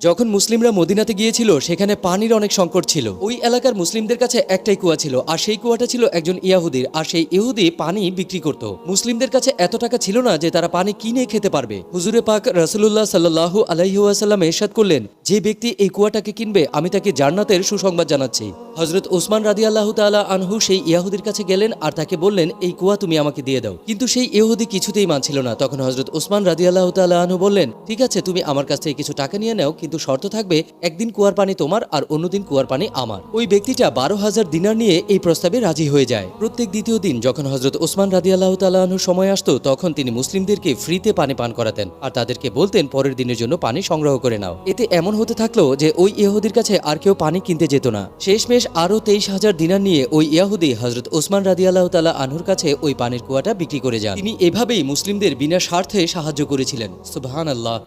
যখন মুসলিমরা মদিনাতে গিয়েছিল সেখানে পানির অনেক সংকট ছিল। ওই এলাকার মুসলিমদের কাছে একটাই কুয়া ছিল, আর সেই কুয়াটা ছিল একজন ইহুদির, আর সেই ইহুদি পানি বিক্রি করত। মুসলিমদের কাছে এত টাকা ছিল না যে তারা পানি কিনে খেতে পারবে। হুজুরে পাক রাসূলুল্লাহ সাল্লাল্লাহু আলাইহি ওয়াসাল্লাম ইরশাদ করলেন, যে ব্যক্তি এই কুয়াটাকে কিনবে আমি তাকে জান্নাতের সুসংবাদ জানাচ্ছি। হযরত ওসমান রাদিয়াল্লাহু তাআলা আনহু সেই ইহুদির কাছে গেলেন আর তাকে বললেন, এই কুয়া তুমি আমাকে দিয়ে দাও। কিন্তু সেই ইহুদি কিছুতেই মানছিল না। তখন হযরত ওসমান রাদিয়াল্লাহু তাআলা আনহু বললেন, ঠিক আছে, তুমি আমার কাছ থেকে কিছু টাকা নিয়ে নাও, কিন্তু শর্ত থাকবে একদিন কুয়ার পানি তোমার আর অন্যদিন কুয়ার পানি আমার। ওই ব্যক্তিটা 12,000 দিনার নিয়ে এই প্রস্তাবে রাজি হয়ে যায়। প্রত্যেক দ্বিতীয় দিন যখন হযরত ওসমান রাদিয়াল্লাহু তাআলা আনহু সময় আসতো তখন তিনি মুসলিমদেরকে ফ্রিতে পানি পান করাতেন আর তাদেরকে বলতেন পরের দিনের জন্য পানি সংগ্রহ করে নাও। এতে এমন হতে থাকলো যে ওই ইহুদির কাছে আর কেউ পানি কিনতে যেত না। শেষমেশ আরো 23,000 দিনার নিয়ে ওই ইহুদি হযরত ওসমান রাদিয়াল্লাহু তাআলা আনহুর কাছে ওই পানির কুয়াটা বিক্রি করে যান। তিনি এভাবেই মুসলিমদের বিনা স্বার্থে সাহায্য করেছিলেন। সুবহানাল্লাহ।